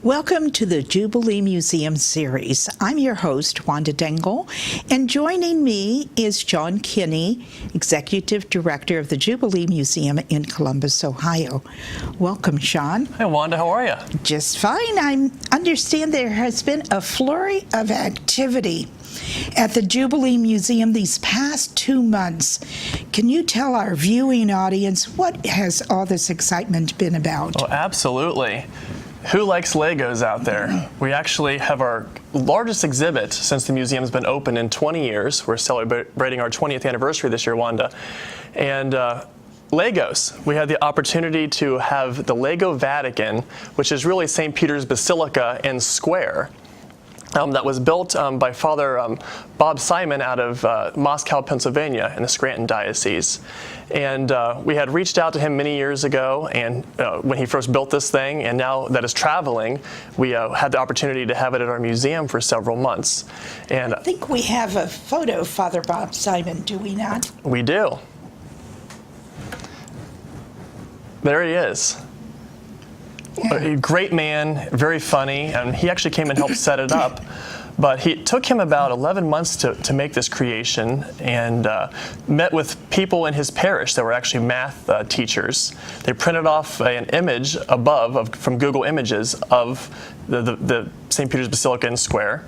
Welcome to the Jubilee Museum Series. I'm your host, Wanda Dengel, and joining me is Shawn Kenney, Executive Director of the Jubilee Museum in Columbus, Ohio. Welcome, Shawn. Hey, Wanda, how are you? Just fine. I understand there has been a flurry of activity at the Jubilee Museum these past 2 months. Can you tell our viewing audience what has all this excitement been about? Oh, absolutely. Who likes Legos out there? We actually have our largest exhibit since the museum's been open in 20 years. We're celebrating our 20th anniversary this year, Wanda. And Legos. We had the opportunity to have the Lego Vatican, which is really St. Peter's Basilica and Square. That was built by Father Bob Simon out of Moscow, Pennsylvania in the Scranton Diocese. And we had reached out to him many years ago and when he first built this thing, and now that it's traveling, we had the opportunity to have it at our museum for several months. And I think we have a photo of Father Bob Simon, do we not? We do. There he is. A great man, very funny, and he actually came and helped set it up. But it took him about 11 months to make this creation, and met with people in his parish that were actually math teachers. They printed off an image above from Google Images of the St. Peter's Basilica and Square,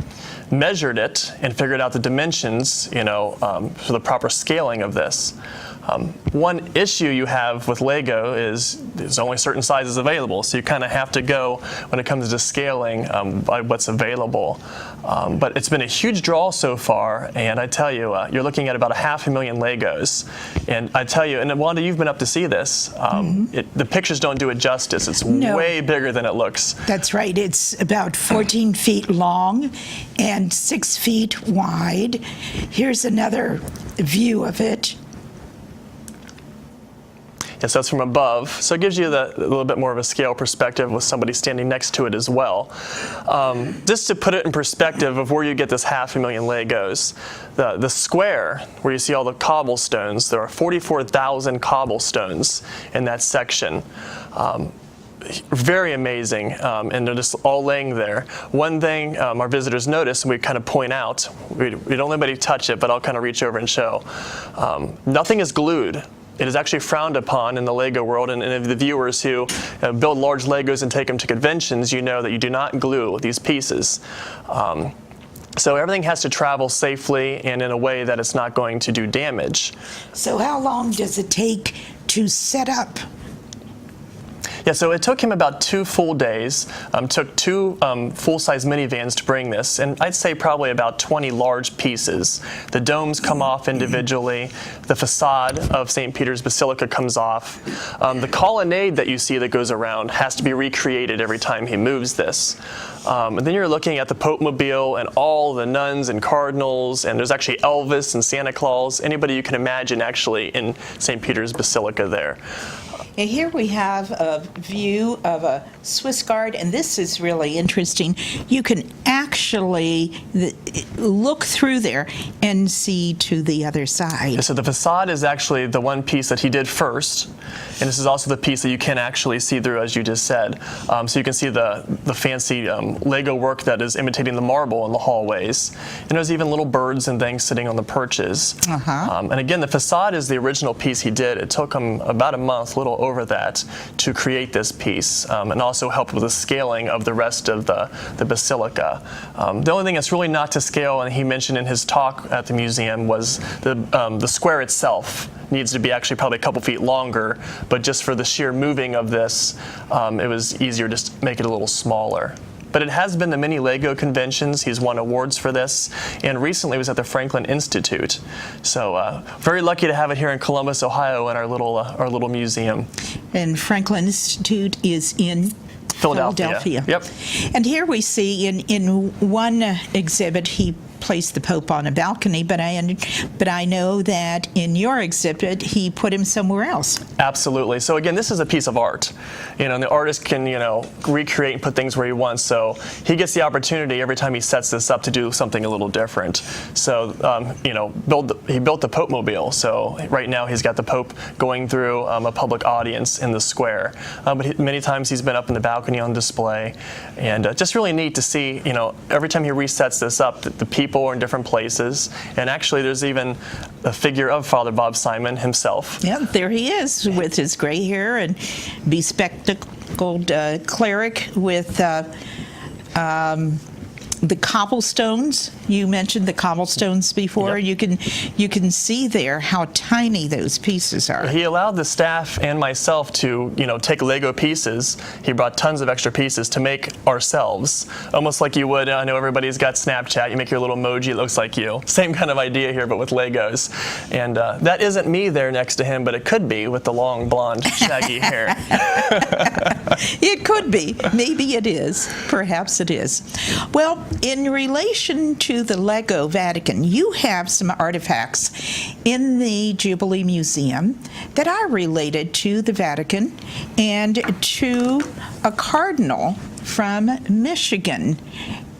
measured it, and figured out the dimensions, for the proper scaling of this. One issue you have with Lego is there's only certain sizes available, so you kind of have to go when it comes to scaling by what's available. But it's been a huge draw so far, and I tell you, you're looking at about 500,000 Legos. And I tell you, and Wanda, you've been up to see this. The pictures don't do it justice. It's way bigger than it looks. That's right. It's about 14 feet long and 6 feet wide. Here's another view of it. Yes, that's from above, so it gives you a little bit more of a scale perspective with somebody standing next to it as well. Just to put it in perspective of where you get this 500,000 Legos, the square where you see all the cobblestones, there are 44,000 cobblestones in that section. Very amazing, and they're just all laying there. One thing our visitors notice, and we kind of point out, we don't let anybody touch it, but I'll kind of reach over and show. Nothing is glued. It is actually frowned upon in the Lego world, and if the viewers who build large Legos and take them to conventions, you know that you do not glue these pieces. So everything has to travel safely and in a way that it's not going to do damage. So how long does it take to set up? Yeah, so it took him about 2 full days. Took 2 full-size minivans to bring this, and I'd say probably about 20 large pieces. The domes come off individually. The facade of St. Peter's Basilica comes off. The colonnade that you see that goes around has to be recreated every time he moves this. And then you're looking at the Pope Mobile and all the nuns and cardinals, and there's actually Elvis and Santa Claus, anybody you can imagine actually in St. Peter's Basilica there. And here we have a view of a Swiss Guard, and this is really interesting. You can actually look through there and see to the other side. So the facade is actually the one piece that he did first, and this is also the piece that you can actually see through, as you just said. So you can see the fancy Lego work that is imitating the marble in the hallways. And there's even little birds and things sitting on the perches. And again, the facade is the original piece he did. It took him about a month, a little over that, to create this piece, and also help with the scaling of the rest of the basilica. The only thing that's really not to scale, and he mentioned in his talk at the museum, was the square itself needs to be actually probably a couple feet longer, but just for the sheer moving of this, it was easier to just make it a little smaller. But it has been the many Lego conventions. He's won awards for this, and recently was at the Franklin Institute. So very lucky to have it here in Columbus, Ohio, in our little museum. And Franklin Institute is in Philadelphia. Yep. And here we see in one exhibit he placed the Pope on a balcony, but I know that in your exhibit he put him somewhere else. Absolutely. So again, this is a piece of art, and the artist can recreate and put things where he wants. So he gets the opportunity every time he sets this up to do something a little different. So he built the Pope Mobile. So right now he's got the Pope going through a public audience in the square. But many times he's been up in the balcony balcony on display, and just really neat to see, every time he resets this up, the people are in different places, and actually there's even a figure of Father Bob Simon himself. Yeah, there he is with his gray hair and bespectacled cleric with the cobblestones. You mentioned the cobblestones before. Yep. You can see there how tiny those pieces are. He allowed the staff and myself to, take Lego pieces. He brought tons of extra pieces to make ourselves, almost like you would. I know everybody's got Snapchat. You make your little emoji, it looks like you. Same kind of idea here, but with Legos. And that isn't me there next to him, but it could be with the long, blonde, shaggy hair. It could be. Maybe it is. Perhaps it is. Well, in relation to the Lego Vatican, you have some artifacts in the Jubilee Museum that are related to the Vatican and to a cardinal from Michigan.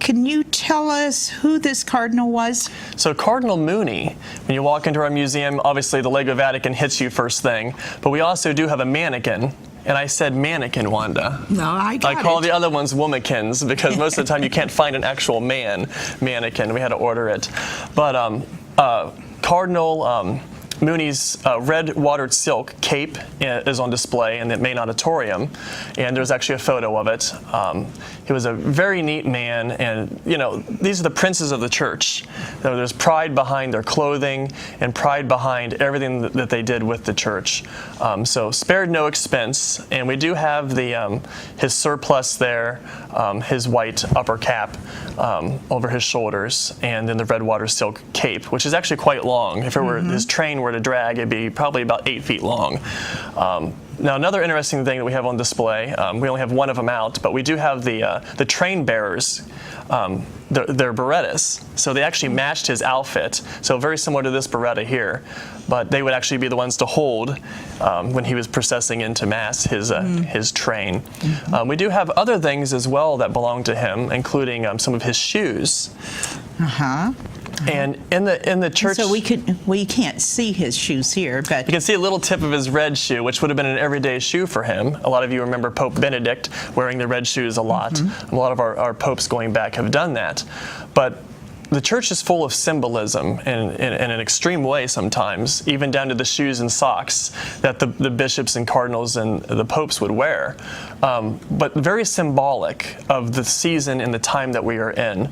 Can you tell us who this cardinal was? So Cardinal Mooney, when you walk into our museum, obviously the Lego Vatican hits you first thing, but we also do have a mannequin. And I said mannequin, Wanda. No, I call the other ones womikins because most of the time you can't find an actual mannequin. We had to order it. But Cardinal Mooney's red watered silk cape is on display in the main auditorium, and there's actually a photo of it. He was a very neat man, and these are the princes of the church. There's pride behind their clothing and pride behind everything that they did with the church. So spared no expense, and we do have his surplice there, his white upper cap over his shoulders, and then the red water silk cape, which is actually quite long. If it were his train were to drag, it'd be probably about 8 feet long. Now, another interesting thing that we have on display, we only have one of them out, but we do have the train bearers, their berettas. So they actually matched his outfit. So very similar to this beretta here, but they would actually be the ones to hold when he was processing into Mass his train. We do have other things as well that belong to him, including some of his shoes. And in the church, so we can't see his shoes here, but you can see a little tip of his red shoe, which would have been an everyday shoe for him. A lot of you remember Pope Benedict wearing the red shoes a lot. A lot of our popes going back have done that. But the church is full of symbolism in an extreme way sometimes, even down to the shoes and socks that the bishops and cardinals and the popes would wear, but very symbolic of the season and the time that we are in.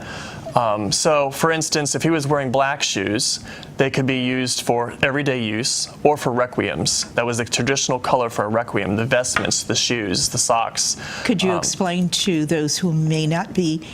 So, for instance, if he was wearing black shoes, they could be used for everyday use or for requiems. That was the traditional color for a requiem, the vestments, the shoes, the socks. Could you explain to those who may not be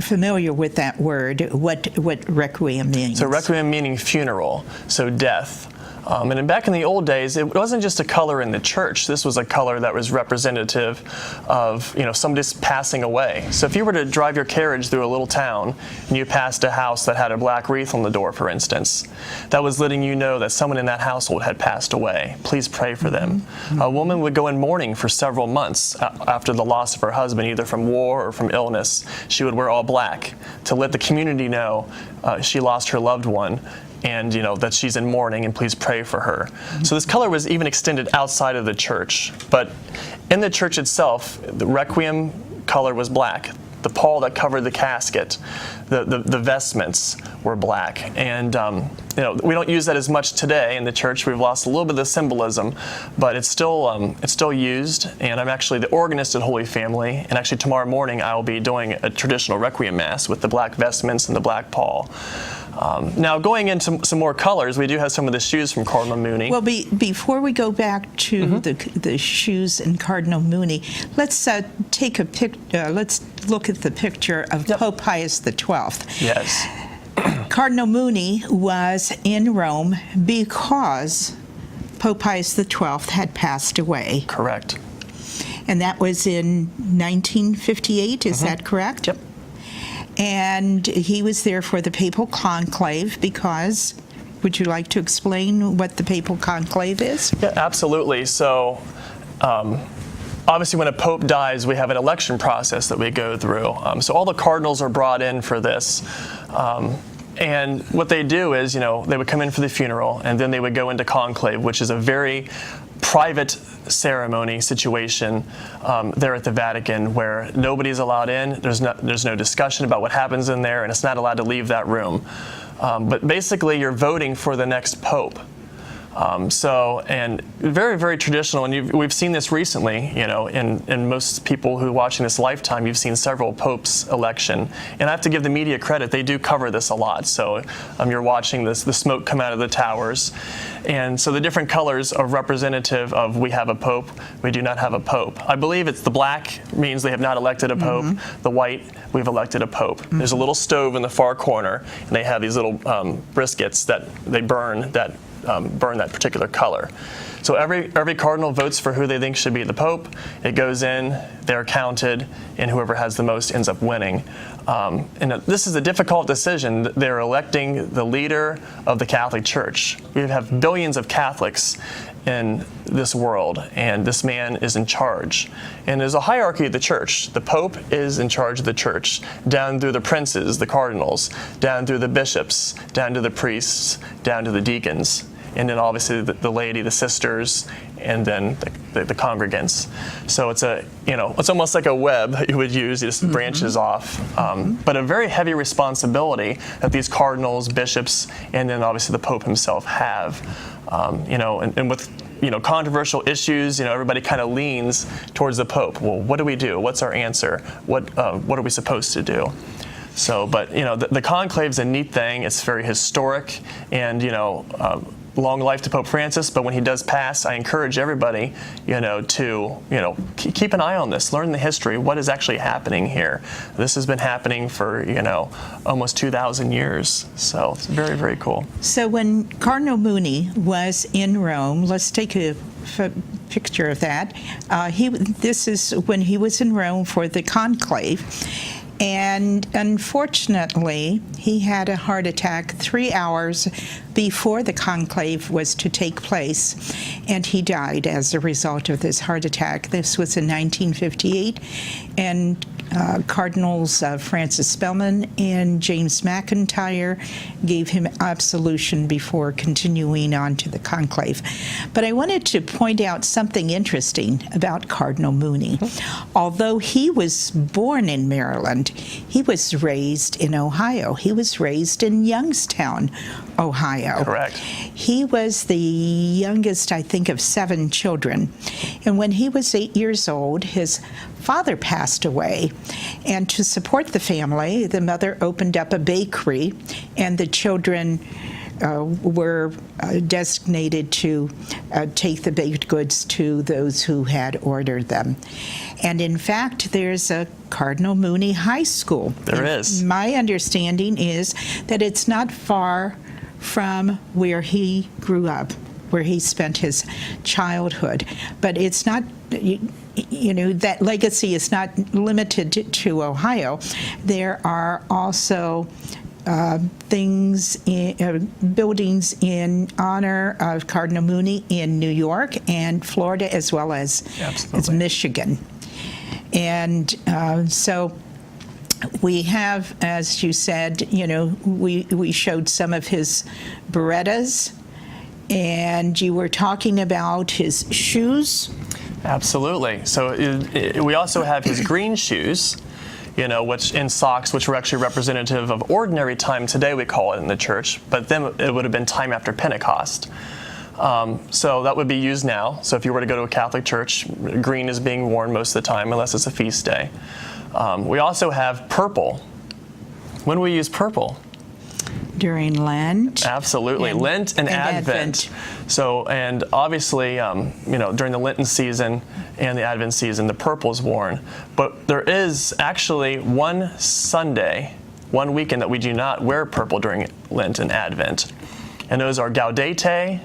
familiar with that word what requiem means? So requiem meaning funeral, so death. And back in the old days, it wasn't just a color in the church. This was a color that was representative of, somebody just passing away. So if you were to drive your carriage through a little town and you passed a house that had a black wreath on the door, for instance, that was letting you know that someone in that household had passed away. Please pray for them. A woman would go in mourning for several months after the loss of her husband, either from war or from illness. She would wear all black to let the community know she lost her loved one, and that she's in mourning, and please pray for her. So this color was even extended outside of the church. But in the church itself, the requiem color was black. The pall that covered the casket, the vestments were black. And we don't use that as much today in the church. We've lost a little bit of the symbolism, but it's still used. And I'm actually the organist at Holy Family. And actually tomorrow morning I will be doing a traditional requiem mass with the black vestments and the black pall. Now, going into some more colors, we do have some of the shoes from Cardinal Mooney. Well, before we go back to the shoes in Cardinal Mooney, let's take a let's look at the picture of Pope Pius XII. Yes. Cardinal Mooney was in Rome because Pope Pius XII had passed away. Correct. And that was in 1958, is that correct? Yep. And he was there for the papal conclave because, would you like to explain what the papal conclave is? Yeah, absolutely. So obviously when a pope dies, we have an election process that we go through. So all the cardinals are brought in for this. And what they do is, they would come in for the funeral, and then they would go into conclave, which is a very private ceremony situation there at the Vatican, where nobody's allowed in. There's no discussion about what happens in there, and it's not allowed to leave that room. But basically, you're voting for the next pope. And very, very traditional, and we've seen this recently, in most people who are watching this lifetime, you've seen several popes election. And I have to give the media credit, they do cover this a lot. So you're watching the smoke come out of the towers. And so the different colors are representative of we have a pope, we do not have a pope. I believe it's the black means they have not elected a pope, the white, we've elected a pope. There's a little stove in the far corner, and they have these little briskets that they burn that particular color. So every cardinal votes for who they think should be the pope. It goes in, they're counted, and whoever has the most ends up winning. And this is a difficult decision. They're electing the leader of the Catholic Church. We have billions of Catholics in this world, and this man is in charge. And there's a hierarchy of the church. The Pope is in charge of the church, down through the princes, the cardinals, down through the bishops, down to the priests, down to the deacons, and then obviously the laity, the sisters, and then the congregants. So it's almost like a web that you would use. It just branches off, but a very heavy responsibility that these cardinals, bishops, and then obviously the Pope himself have. And with controversial issues, everybody kind of leans towards the Pope. Well, what do we do? What's our answer? What are we supposed to do? So, but the conclave's a neat thing. It's very historic, and long life to Pope Francis. But when he does pass, I encourage everybody, to keep an eye on this, learn the history. What is actually happening here? This has been happening for almost 2,000 years. So it's very, very cool. So when Cardinal Mooney was in Rome, let's take a picture of that. This is when he was in Rome for the conclave. And unfortunately, he had a heart attack 3 hours before the conclave was to take place, and he died as a result of this heart attack. This was in 1958, and Cardinals Francis Spellman and James McIntyre gave him absolution before continuing on to the conclave. But I wanted to point out something interesting about Cardinal Mooney. Although he was born in Maryland, he was raised in Ohio. He was raised in Youngstown, Ohio. Correct. He was the youngest, I think, of 7 children. And when he was 8 years old, his father passed away. And to support the family, the mother opened up a bakery, and the children were designated to take the baked goods to those who had ordered them. And in fact, there's a Cardinal Mooney High School. There is. My understanding is that it's not far from where he grew up, where he spent his childhood. But it's not, that legacy is not limited to Ohio. There are also buildings in honor of Cardinal Mooney in New York and Florida, as well as Michigan. And so we have, as you said, we showed some of his Berettas, and you were talking about his shoes. Absolutely. So we also have his green shoes, which in socks, which were actually representative of ordinary time today, we call it in the church, but then it would have been time after Pentecost. So that would be used now. So if you were to go to a Catholic church, green is being worn most of the time, unless it's a feast day. We also have purple. When do we use purple? During Lent. Absolutely. Lent and Advent. So, and obviously, during the Lenten season and the Advent season, the purple is worn. But there is actually one Sunday, one weekend that we do not wear purple during Lent and Advent. And those are Gaudete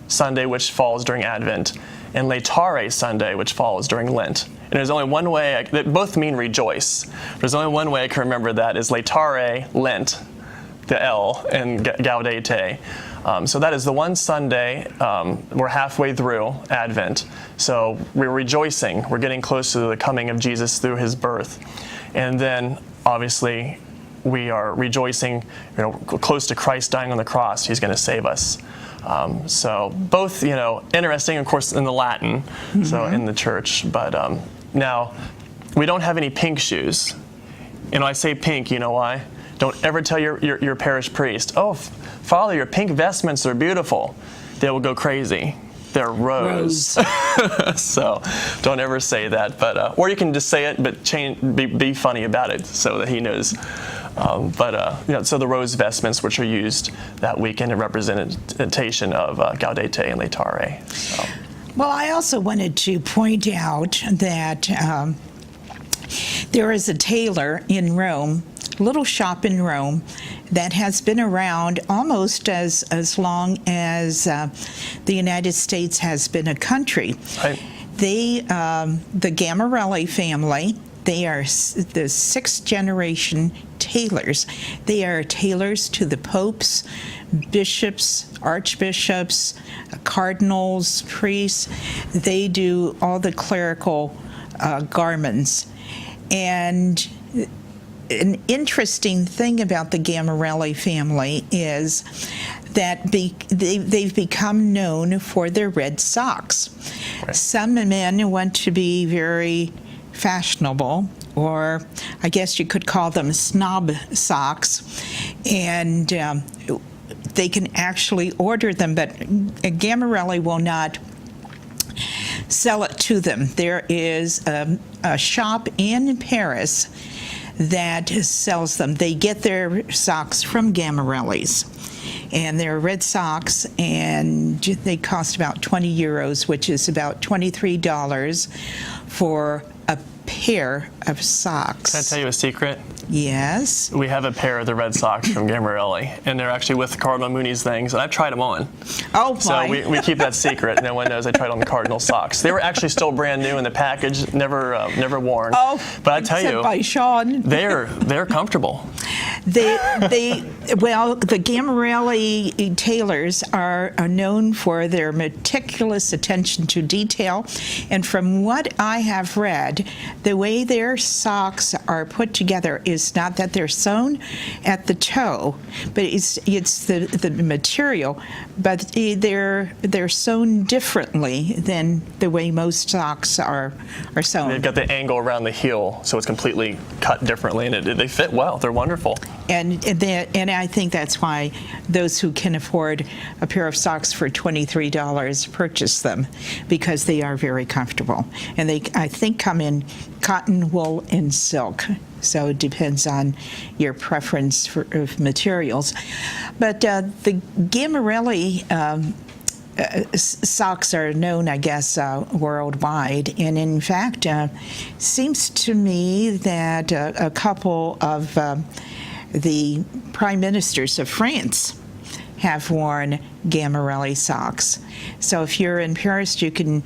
Sunday, which falls during Advent, and Laetare Sunday, which falls during Lent. And there's only one way, they both mean rejoice. There's only one way I can remember that is Laetare, Lent, the L, and Gaudete. So that is the one Sunday. We're halfway through Advent. So we're rejoicing. We're getting close to the coming of Jesus through his birth. And then, obviously, we are rejoicing, close to Christ dying on the cross. He's going to save us. So both, interesting, of course, in the Latin, so in the church. But now, we don't have any pink shoes. I say pink, you know why? Don't ever tell your parish priest, oh, Father, your pink vestments are beautiful. They will go crazy. They're rose. So don't ever say that. But or you can just say it, but be funny about it so that he knows. So the rose vestments, which are used that weekend in representation of Gaudete and Laetare. So. Well, I also wanted to point out that there is a tailor in Rome, a little shop in Rome, that has been around almost as long as the United States has been a country. Right. The Gammarelli family, they are the sixth generation tailors. They are tailors to the popes, bishops, archbishops, cardinals, priests. They do all the clerical garments. And an interesting thing about the Gammarelli family is that they've become known for their red socks. Right. Some men want to be very fashionable, or I guess you could call them snob socks, and they can actually order them, but Gammarelli will not sell it to them. There is a shop in Paris that sells them. They get their socks from Gammarelli's, and they're red socks, and they cost about 20 euros, which is about $23 for a pair of socks. Can I tell you a secret? Yes. We have a pair of the red socks from Gammarelli, and they're actually with Cardinal Mooney's things, and I've tried them on. Oh, so we keep that secret. No one knows I tried on the Cardinal socks. They were actually still brand new in the package, never worn. Oh, but I tell you, by Shawn. they're comfortable. The Gammarelli tailors are known for their meticulous attention to detail, and from what I have read, the way their socks are put together is not that they're sewn at the toe, but it's the material, but they're sewn differently than the way most socks are sewn. They've got the angle around the heel, so it's completely cut differently, and they fit well. They're wonderful. And I think that's why those who can afford a pair of socks for $23 purchase them, because they are very comfortable. And they, I think, come in cotton, wool, and silk. So it depends on your preference of materials. But the Gammarelli socks are known, I guess, worldwide. And in fact, seems to me that a couple of the prime ministers of France have worn Gammarelli socks. So if you're in Paris, you can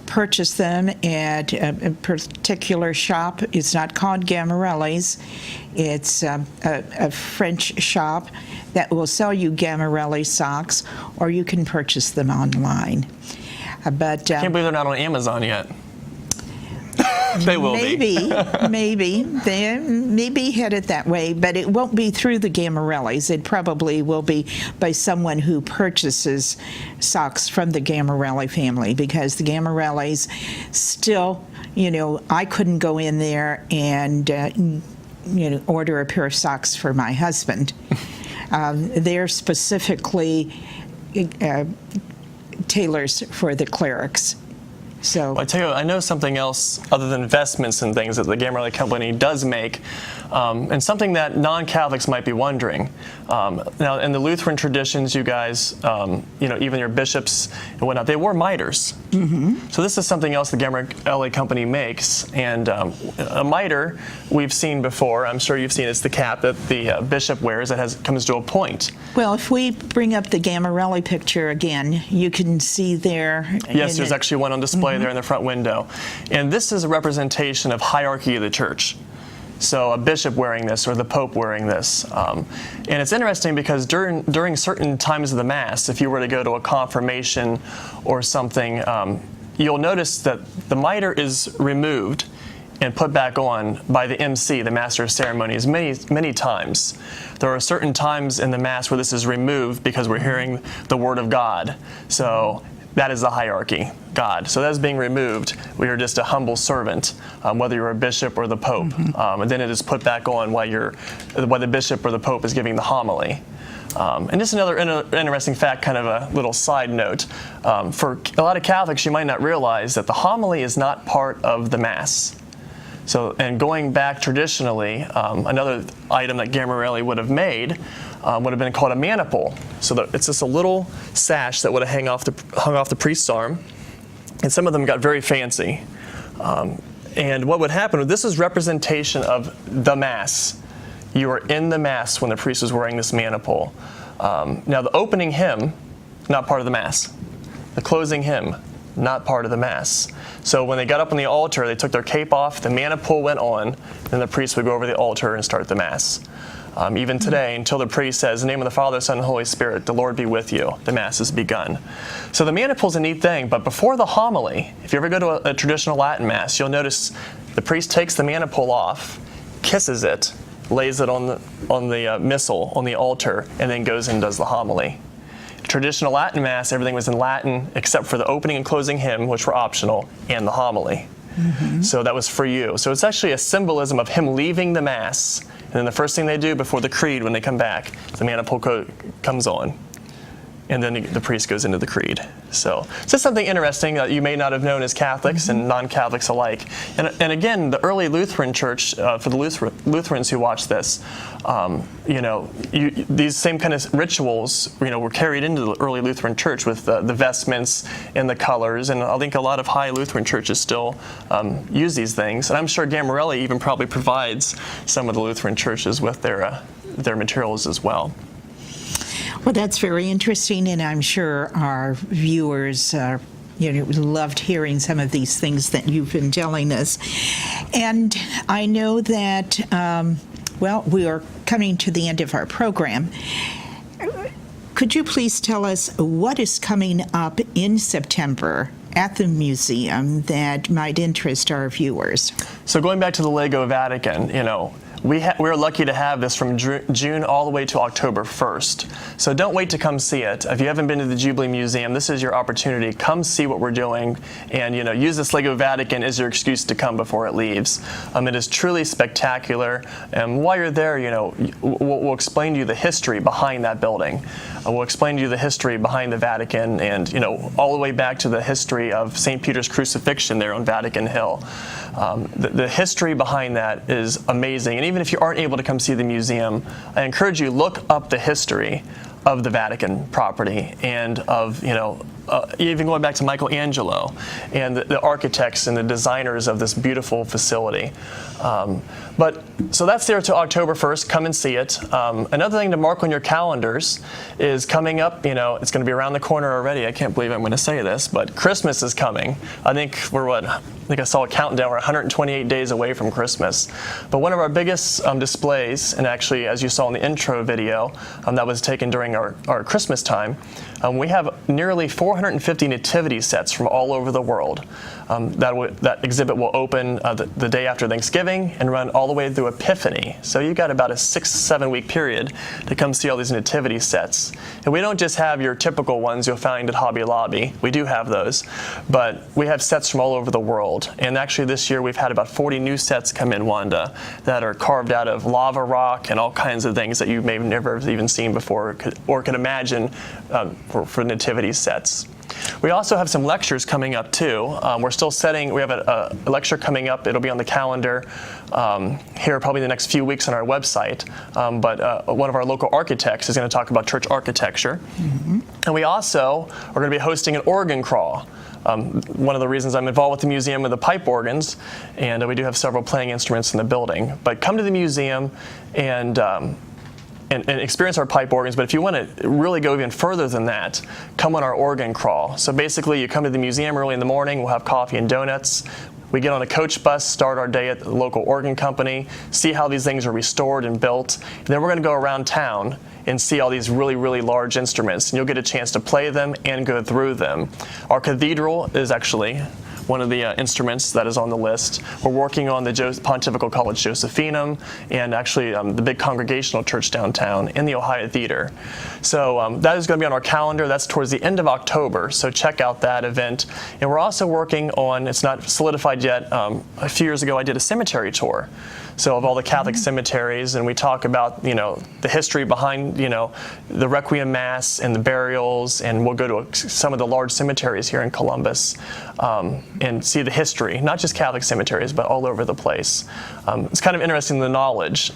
purchase them at a particular shop. It's not called Gammarelli's. It's a French shop that will sell you Gammarelli socks, or you can purchase them online. But I can't believe they're not on Amazon yet. They will be. Maybe. They may be headed that way, but it won't be through the Gammarellis. It probably will be by someone who purchases socks from the Gammarelli family, because the Gammarellis still, I couldn't go in there and, order a pair of socks for my husband. They're specifically tailors for the clerics. So well, I tell you, I know something else other than vestments and things that the Gammarelli company does make, and something that non-Catholics might be wondering. Now, in the Lutheran traditions, you guys, even your bishops and whatnot, they wore mitres. Mm-hmm. So this is something else the Gammarelli company makes, and a mitre we've seen before. I'm sure you've seen. It's the cap that the bishop wears that comes to a point. Well, if we bring up the Gammarelli picture again, you can see there. Yes, there's actually one on display there in the front window. And this is a representation of hierarchy of the church. So a bishop wearing this, or the Pope wearing this. And it's interesting because during certain times of the Mass, if you were to go to a confirmation or something, you'll notice that the mitre is removed and put back on by the MC, the Master of Ceremonies, many times. There are certain times in the Mass where this is removed because we're hearing the Word of God. So that is the hierarchy, God. So that is being removed. We are just a humble servant, whether you're a bishop or the Pope. And then it is put back on while the bishop or the Pope is giving the homily. And just another interesting fact, kind of a little side note. For a lot of Catholics, you might not realize that the homily is not part of the Mass. So, and going back traditionally, another item that Gammarelli would have made would have been called a maniple. So it's just a little sash that would have hung off the priest's arm, and some of them got very fancy. And what would happen, this is representation of the Mass. You are in the Mass when the priest was wearing this maniple. Now the opening hymn, not part of the Mass. The closing hymn, not part of the Mass. So when they got up on the altar, they took their cape off, the maniple went on, then the priest would go over the altar and start the Mass. Even today, until the priest says, in the name of the Father, Son, and Holy Spirit, the Lord be with you, the Mass has begun. So the maniple's a neat thing, but before the homily, if you ever go to a traditional Latin Mass, you'll notice the priest takes the maniple off, kisses it, lays it on the missal, on the altar, and then goes and does the homily. Traditional Latin Mass, everything was in Latin except for the opening and closing hymn, which were optional, and the homily. So that was for you. So it's actually a symbolism of him leaving the Mass, and then the first thing they do before the creed when they come back, the maniple comes on, and then the priest goes into the creed. So it's just something interesting that you may not have known as Catholics and non-Catholics alike. And again, the early Lutheran Church, for the Lutherans who watch this, these same kind of rituals, were carried into the early Lutheran Church with the vestments and the colors. And I think a lot of high Lutheran churches still use these things. And I'm sure Gammarelli even probably provides some of the Lutheran churches with their materials as well. Well, that's very interesting, and I'm sure our viewers loved hearing some of these things that you've been telling us. And I know that, we are coming to the end of our program. Could you please tell us what is coming up in September at the museum that might interest our viewers? So going back to the Lego Vatican, we're lucky to have this from June all the way to October 1st. So don't wait to come see it. If you haven't been to the Jubilee Museum, this is your opportunity. Come see what we're doing, and use this Lego Vatican as your excuse to come before it leaves. It is truly spectacular. And while you're there, we'll explain to you the history behind that building. We'll explain to you the history behind the Vatican, and all the way back to the history of St. Peter's crucifixion there on Vatican Hill. The history behind that is amazing. And even if you aren't able to come see the museum, I encourage you, look up the history of the Vatican property and of, even going back to Michelangelo and the architects and the designers of this beautiful facility. So that's there to October 1st. Come and see it. Another thing to mark on your calendars is coming up. It's going to be around the corner already. I can't believe I'm going to say this, but Christmas is coming. I think I saw a countdown. We're 128 days away from Christmas. But one of our biggest displays, and actually, as you saw in the intro video, that was taken during our Christmas time, we have nearly 450 nativity sets from all over the world. That exhibit will open the day after Thanksgiving and run all the way through Epiphany. So you've got about a 6-7 week period to come see all these nativity sets. And we don't just have your typical ones you'll find at Hobby Lobby. We do have those, but we have sets from all over the world. And actually this year we've had about 40 new sets come in, Wanda, that are carved out of lava rock and all kinds of things that you may have never even seen before or could imagine for nativity sets. We also have some lectures coming up too. We have a lecture coming up. It'll be on the calendar here probably the next few weeks on our website. But one of our local architects is going to talk about church architecture. And we also are going to be hosting an organ crawl. One of the reasons I'm involved with the museum are the pipe organs, and we do have several playing instruments in the building. But come to the museum and experience our pipe organs, but if you want to really go even further than that, come on our organ crawl. So basically, you come to the museum early in the morning, we'll have coffee and donuts. We get on a coach bus, start our day at the local organ company, see how these things are restored and built, and then we're going to go around town and see all these really, really large instruments, and you'll get a chance to play them and go through them. Our cathedral is actually one of the instruments that is on the list. We're working on the Pontifical College Josephinum and actually the big Congregational Church downtown in the Ohio Theater. So that is going to be on our calendar. That's towards the end of October, so check out that event. And we're also working on, it's not solidified yet, a few years ago I did a cemetery tour. So of all the Catholic cemeteries, and we talk about, the history behind, the Requiem Mass and the burials, and we'll go to some of the large cemeteries here in Columbus and see the history, not just Catholic cemeteries, but all over the place. It's kind of interesting, the knowledge.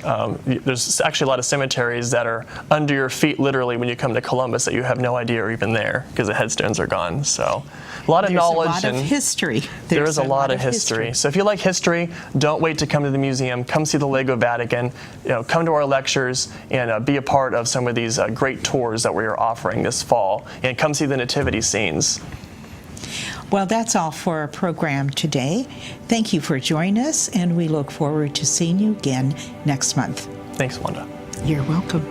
There's actually a lot of cemeteries that are under your feet literally when you come to Columbus that you have no idea are even there because the headstones are gone. So a lot of knowledge. There's a lot of history. There is a lot of history. So if you like history, don't wait to come to the museum. Come see the Lego Vatican. Come to our lectures and be a part of some of these great tours that we are offering this fall. And come see the nativity scenes. Well, that's all for our program today. Thank you for joining us, and we look forward to seeing you again next month. Thanks, Wanda. You're welcome.